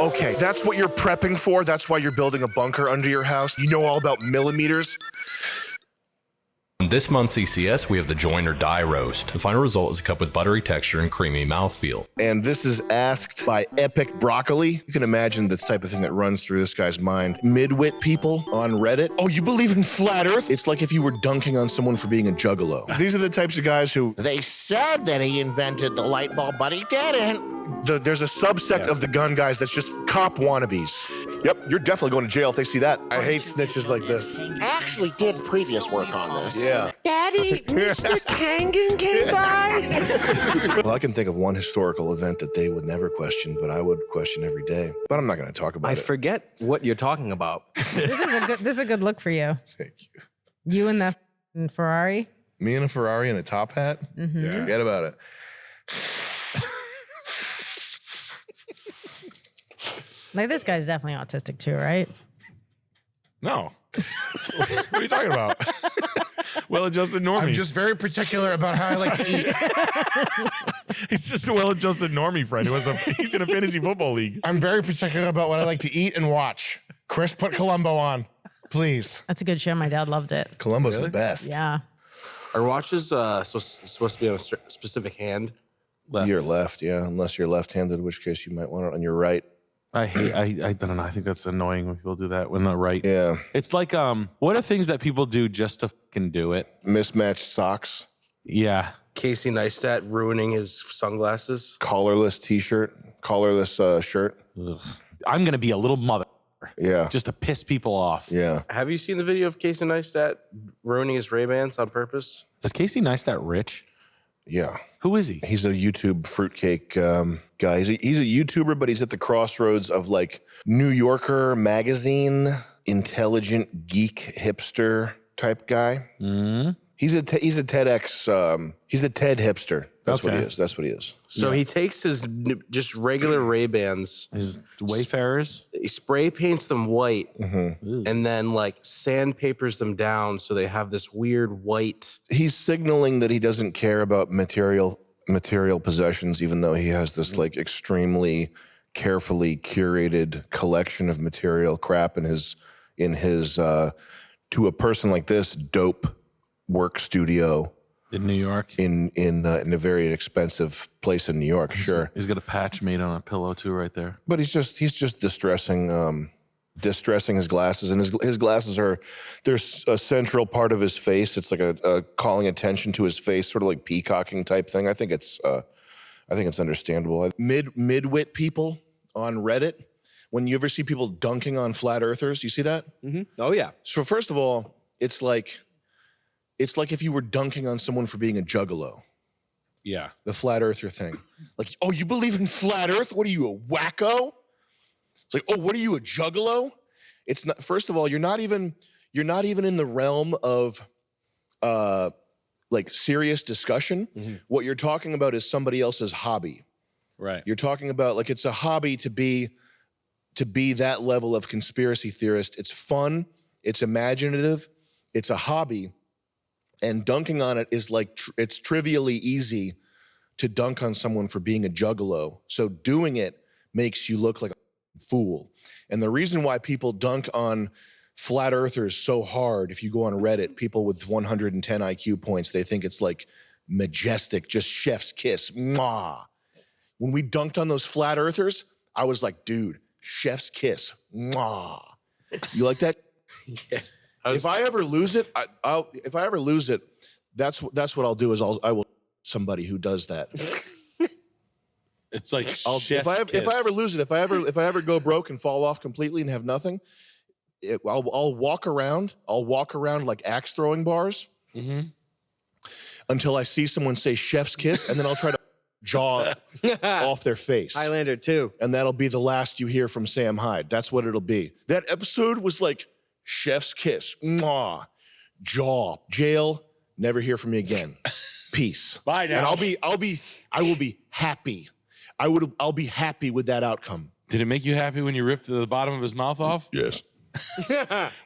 Okay, that's what you're prepping for. That's why you're building a bunker under your house. You know all about millimeters. In this month's CCS, we have the join or die roast. The final result is a cup with buttery texture and creamy mouthfeel. And this is asked by Epic Broccoli. You can imagine this type of thing that runs through this guy's mind. Midwit people on Reddit. Oh, you believe in flat earth? It's like if you were dunking on someone for being a juggalo. These are the types of guys who... They said that he invented the light bulb, but he didn't. There's a subsect of the gun guys that's just cop wannabes. Yep, you're definitely going to jail if they see that. I hate snitches like this. Actually did previous work on this. Yeah. Daddy, Mr. Kangen came by. Well, I can think of one historical event that they would never question, but I would question every day. But I'm not going to talk about it. I forget what you're talking about. This is a good look for you. Thank you. You and the Ferrari. Me and a Ferrari and a top hat? Yeah. Forget about it. Like, this guy's definitely autistic too, right? No. What are you talking about? Well-adjusted normie. I'm just very particular about how I like to eat. He's just a well-adjusted normie friend he's in a fantasy football league. I'm very particular about what I like to eat and watch. Chris, put Columbo on, please. That's a good show. My dad loved it. Columbo's the best. Yeah. Are watches supposed to be on a specific hand? Left. Your left, yeah. Unless you're left-handed, in which case you might want it on your right. I don't know. I think that's annoying when people do that when they're right. Yeah. It's like, what are things that people do just to fucking do it? Mismatched socks. Yeah. Casey Neistat ruining his sunglasses. Collarless t-shirt. Collarless shirt. Ugh. I'm going to be a little mother. Yeah. Just to piss people off. Yeah. Have you seen the video of Casey Neistat ruining his Ray-Bans on purpose? Is Casey Neistat rich? Yeah. Who is he? He's a YouTube fruitcake guy. He's a YouTuber, but he's at the crossroads of like New Yorker magazine, intelligent geek hipster type guy. Mm. He's a TEDx. He's a TED hipster. That's what he is. That's what he is. So he takes his just regular Ray-Bans, his Wayfarers. He spray paints them white, and then like sandpapers them down so they have this weird white. He's signaling that he doesn't care about material possessions, even though he has this like extremely carefully curated collection of material crap in his to a person like this, dope work studio. In New York? In a very expensive place in New York, sure. He's got a patch made on a pillow too right there. But he's just distressing his glasses. And his glasses there's a central part of his face. It's like a calling attention to his face, sort of like peacocking type thing. I think it's understandable. Midwit people on Reddit, when you ever see people dunking on flat earthers, you see that? Mm-hmm. Oh yeah. So first of all, it's like if you were dunking on someone for being a juggalo. Yeah. The flat earther thing. Like, oh, you believe in flat earth? What are you, a wacko? It's like, oh, what are you, a juggalo? It's not, first of all, you're not even in the realm of like serious discussion. Mm-hmm. What you're talking about is somebody else's hobby. Right. You're talking about like it's a hobby to be that level of conspiracy theorist. It's fun, it's imaginative, it's a hobby. And dunking on it is like, it's trivially easy to dunk on someone for being a juggalo. So doing it makes you look like a fool. And the reason why people dunk on flat earthers so hard, if you go on Reddit, people with 110 IQ points, they think it's like majestic, just chef's kiss. Mwah. When we dunked on those flat earthers, I was like, dude, chef's kiss. Mwah. You like that? Yeah. If I ever lose it, that's what I'll do is I will somebody who does that. It's like if I ever lose it, if I ever go broke and fall off completely and have nothing, I'll walk around like axe throwing bars until I see someone say chef's kiss, and then I'll try to jaw off their face. Highlander 2. And that'll be the last you hear from Sam Hyde. That's what it'll be. That episode was like chef's kiss, mwah, jaw, jail, never hear from me again. Peace. Bye now. And I will be happy. I'll be happy with that outcome. Did it make you happy when you ripped the bottom of his mouth off? Yes.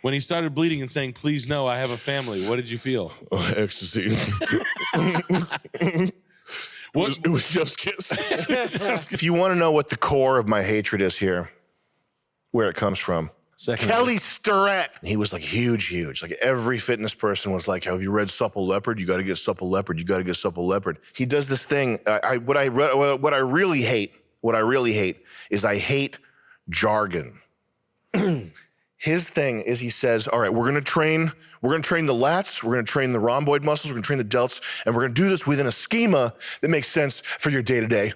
When he started bleeding and saying, "Please no, I have a family," what did you feel? Ecstasy. It was chef's kiss. If you want to know what the core of my hatred is here, where it comes from. Second. Kelly Starrett. He was like huge. Like every fitness person was like, have you read Supple Leopard? You got to get Supple Leopard. You got to get Supple Leopard. He does this thing. What I really hate is I hate jargon. His thing is he says, all right, we're going to train the lats, we're going to train the rhomboid muscles, we're going to train the delts, and we're going to do this within a schema that makes sense for your day-to-day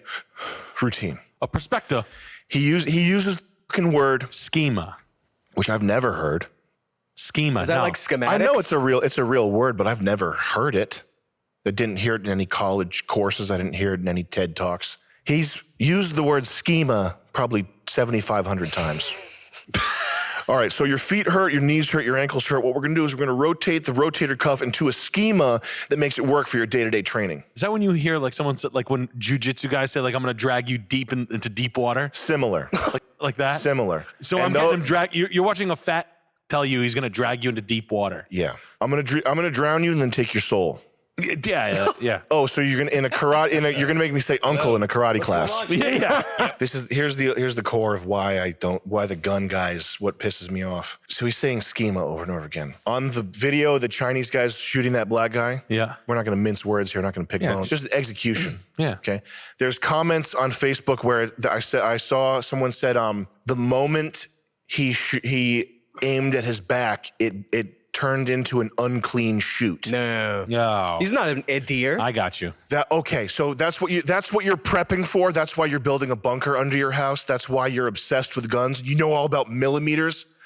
routine. A perspective. He uses the fucking word Schema. which I've never heard. Schema. Is that like schematics? I know it's a real word, but I've never heard it. I didn't hear it in any college courses. I didn't hear it in any TED Talks. He's used the word schema probably 7,500 times. All right, so your feet hurt, your knees hurt, your ankles hurt. What we're gonna do is we're gonna rotate the rotator cuff into a schema that makes it work for your day-to-day training. Is that when you hear like someone said, like when jujitsu guys say, like, I'm gonna drag you deep into deep water? Similar. like that? Similar. So I'm getting him drag. You're watching a fat tell you he's gonna drag you into deep water. Yeah. I'm gonna drown you and then take your soul. Yeah. Oh, so you're gonna you're gonna make me say uncle in a karate class. Yeah. Here's the core of why the gun guys, what pisses me off. So he's saying schema over and over again. On the video, the Chinese guy's shooting that black guy. Yeah. We're not gonna mince words here, we're not gonna pick bones. Just execution. Yeah. Okay. There's comments on Facebook where I saw someone said the moment he aimed at his back, it turned into an unclean shoot. No. He's not a deer. I got you. So that's what you're prepping for. That's why you're building a bunker under your house. That's why you're obsessed with guns. You know all about millimeters.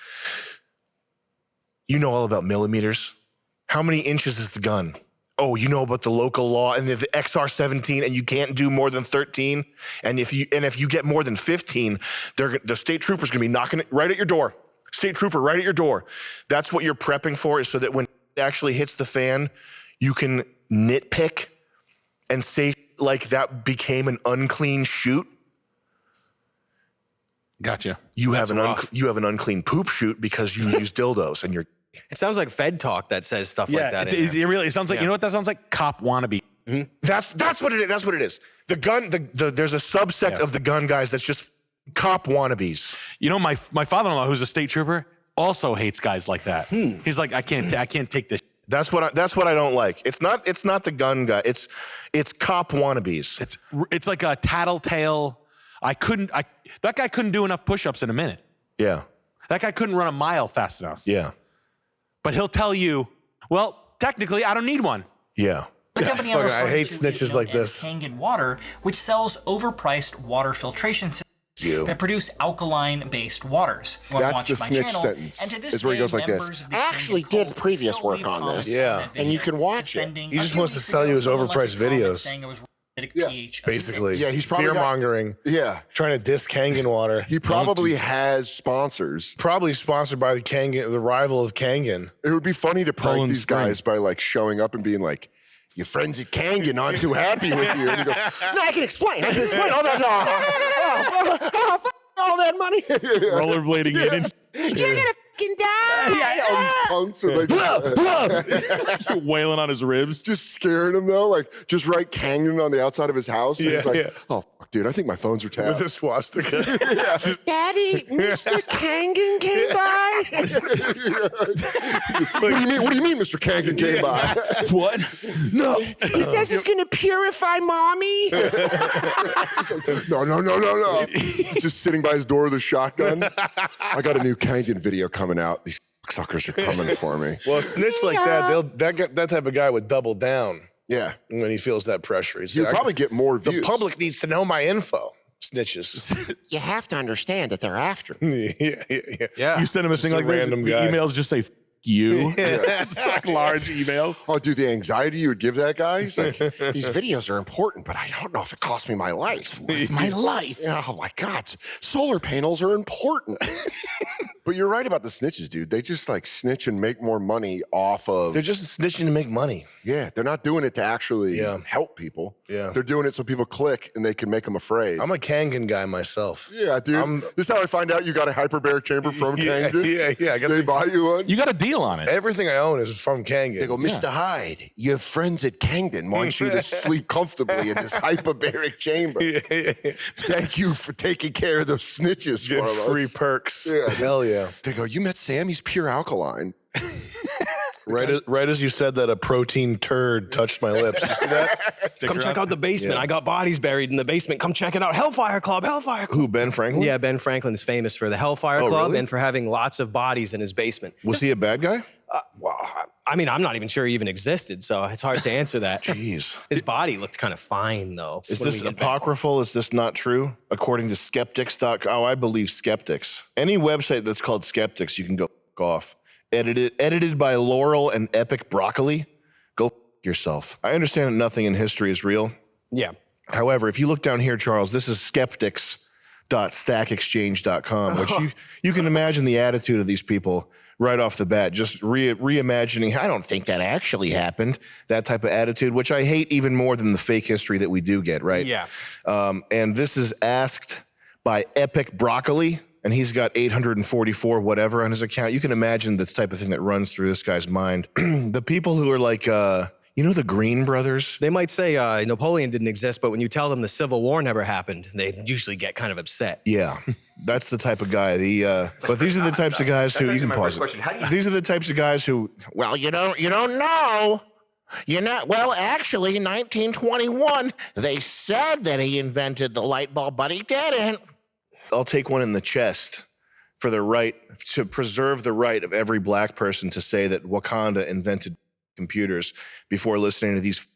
How many inches is the gun? Oh, you know about the local law and the XR17, and you can't do more than 13. And if you get more than 15, the state trooper's gonna be knocking it right at your door. State trooper right at your door. That's what you're prepping for, is so that when it actually hits the fan, you can nitpick and say like that became an unclean shoot. Gotcha. You have an unclean poop shoot because you use dildos and you're. It sounds like Fed talk that says stuff like that. It sounds like, you know what that sounds like? Cop wannabe. Mm-hmm. That's what it is. That's what it is. The gun. There's a subsect of the gun guys that's just cop wannabes. You know, my father-in-law, who's a state trooper, also hates guys like that. He's like, I can't take this. That's what I don't like. It's not the gun guy. It's cop wannabes. It's like a tattletale. That guy couldn't do enough push-ups in a minute. Yeah. That guy couldn't run a mile fast enough. Yeah. But he'll tell you, well, technically, I don't need one. Yeah. The company I'm I referring hate to snitches is known like as this. Kangen Water, which sells overpriced water filtration systems that produce alkaline-based waters. That's the snitch sentence. Is where he goes like this. I actually did previous work on this. Yeah. And you can watch it. He just wants to sell you his overpriced videos. Basically. Yeah, he's probably fear-mongering. Trying to diss Kangen water. He probably has sponsors. Probably sponsored by the rival of Kangen. It would be funny to prank Poland these Spring. guys by like showing up and being like, your friends at Kangen aren't too happy with you. And he goes, No, I can explain all that. All that money. Rollerblading in. You're gonna fucking die. punks are like, Wailing on his ribs. just scaring him though. Like, just write Kangen on the outside of his house. And he's like, oh, fuck, dude, I think my phones are With tapped. the swastika. Daddy, Mr. Kangen came by. What do you mean, Mr. Kangen came by? What? No. He says he's gonna purify mommy. No. Just sitting by his door with a shotgun. I got a new Kangen video coming out. These suckers are coming for me. Well, a snitch like that type of guy would double down Yeah. when he feels that pressure. He'd You'll say, probably get more the views. public needs to know my info. Snitches. You have to understand that they're after me. Yeah. You send him a thing Just a like this. random The guy. emails just say, F you. It's like large emails. Oh, dude, the anxiety you would give that guy. He's like, These videos are important, but I don't know if it cost me my life. my life. Oh my God. Solar panels are important. But you're right about the snitches, dude. They just like snitch and make more money off of. They're just snitching to make money. Yeah, they're not doing it to actually help people. Yeah. They're doing it so people click and they can make them afraid. I'm a Kangen guy myself. Yeah, dude. This is how I find out you got a hyperbaric chamber from Yeah, Kangen. yeah. I got They buy you one. You got a deal seal on it. Everything I own is from Kangen. They go, Mr. Hyde, your friends at Kangen want you to sleep comfortably in this hyperbaric chamber. Thank you for taking care of those snitches for us. Free perks. Yeah. Hell yeah. They go, you met Sam? He's pure alkaline. Right as you said that, a protein turd touched my lips. You see that? Come check out the basement. I got bodies buried in the basement. Come check it out. Hellfire Club. Hellfire Club. Who, Ben Franklin? Yeah, Ben Franklin's famous for the Hellfire Club really? and for having lots of bodies in his basement. Was he a bad guy? Well, I mean, I'm not even sure he even existed, so it's hard to answer that. Jeez. His body looked kind of fine, though. Is this apocryphal? Is this not true? According to skeptics.com. Oh, I believe skeptics. Any website that's called skeptics, you can go off. Edited by Laurel and Epic Broccoli. Go yourself. I understand that nothing in history is real. Yeah. However, if you look down here, Charles, this is skeptics.stackexchange.com, which you can imagine the attitude of these people right off the bat, just reimagining, I don't think that actually happened, that type of attitude, which I hate even more than the fake history that we do get, right? Yeah. And this is asked by Epic Broccoli, and he's got 844 whatever on his account. You can imagine the type of thing that runs through this guy's mind. The people who are like, you know, the Green Brothers? They might say Napoleon didn't exist, but when you tell them the Civil War never happened, they usually get kind of upset. Yeah, that's the type of guy. But these are the types of guys who, you can pause it. These are the types of guys who, well, you don't know. You're not, well, actually, in 1921, they said that he invented the light bulb, but he didn't. I'll take one in the chest for the right, to preserve the right of every black person to say that Wakanda invented computers before listening to these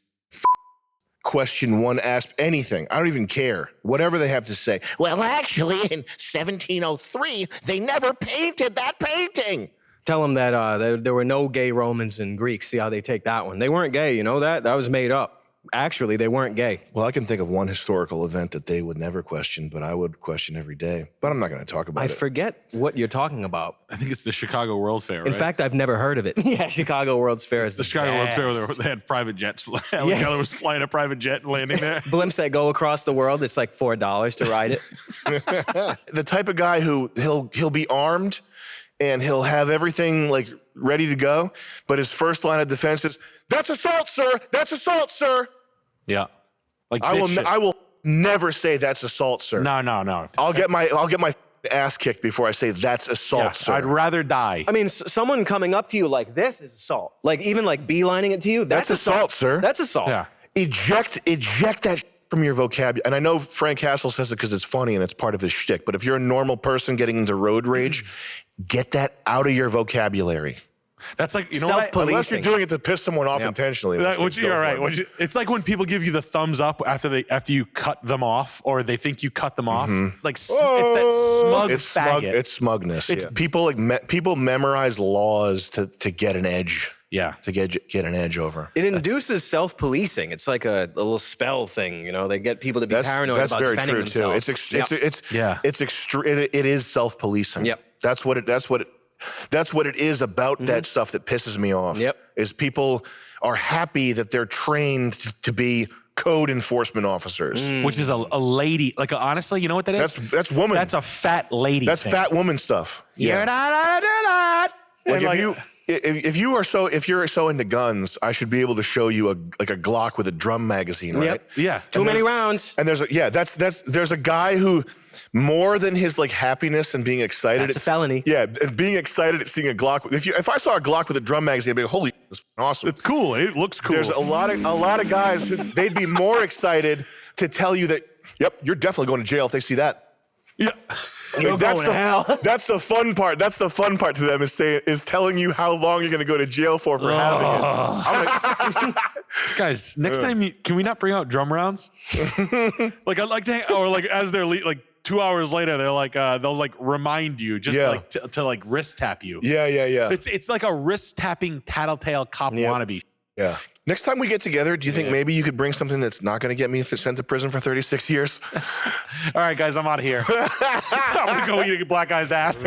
question one, ask anything. I don't even care. Whatever they have to say. Well, actually, in 1703, they never painted that painting. Tell them that there were no gay Romans and Greeks. See how they take that one. They weren't gay, you know that? That was made up. Actually, they weren't gay. Well, I can think of one historical event that they would never question, but I would question every day. But I'm not going to talk about it. I forget what you're talking about. I think it's the Chicago World Fair, right? In fact, I've never heard of it. Yeah, Chicago World's Fair is the Chicago World Fair where they had private jets. Alan Keller was flying a private jet and landing there. Blimps that go across the world, it's like $4 to ride it. The type of guy who he'll be armed and he'll have everything like ready to go, but his first line of defense is, "That's assault, sir. That's assault, sir." Yeah. Like I will never say that's assault, sir. No. I'll get my ass kicked before I say that's assault, sir. I'd rather die. I mean, someone coming up to you like this is assault. Like even like beelining it to you, that's assault, sir. That's assault. Yeah. Eject that from your vocabulary. And I know Frank Castle says it because it's funny and it's part of his shtick. But if you're a normal person getting into road rage, get that out of your vocabacabulary. That's like, you know what? Unless you're doing it to piss someone off intentionally. You're right. It's like when people give you the thumbs up after you cut them off, or they think you cut them off. Like it's that smug faggot. It's smugness. People people memorize laws to get an edge. Yeah, to get an edge over. It induces self-policing. It's like a little spell thing, you know. They get people to be paranoid about defending themselves. It is self-policing. Yep. That's what it is about that stuff that pisses me off. Yep. Is people are happy that they're trained to be code enforcement officers. Which is a lady. Like, honestly, you know what that is? That's woman. That's a fat lady. That's thing. fat woman stuff. You're not allowed to do that. If you're so into guns, I should be able to show you a Glock with a drum magazine, right? Yep. Yeah. Too many rounds. And there's a guy who, more than his like happiness and being excited, it's a felony. Yeah, and being excited at seeing a Glock. If I saw a Glock with a drum magazine, I'd be like, holy, that's awesome. It's cool. It looks cool. There's a lot of guys they'd be more excited to tell you that, yep, you're definitely going to jail if they see that. Yeah. That's the fun part. That's the fun part to them is telling you how long you're going to go to jail for having it. Guys, next time, can we not bring out drum rounds? Like I'd like to, or like as they're like 2 hours later, they're like they'll like remind you just like to like wrist tap you. Yeah. It's like a wrist tapping tattletale cop wannabe. Yeah. Next time we get together, do you think maybe you could bring something that's not going to get me sent to prison for 36 years? All right, guys, I'm out of here. I'm going to go eat a black guy's ass.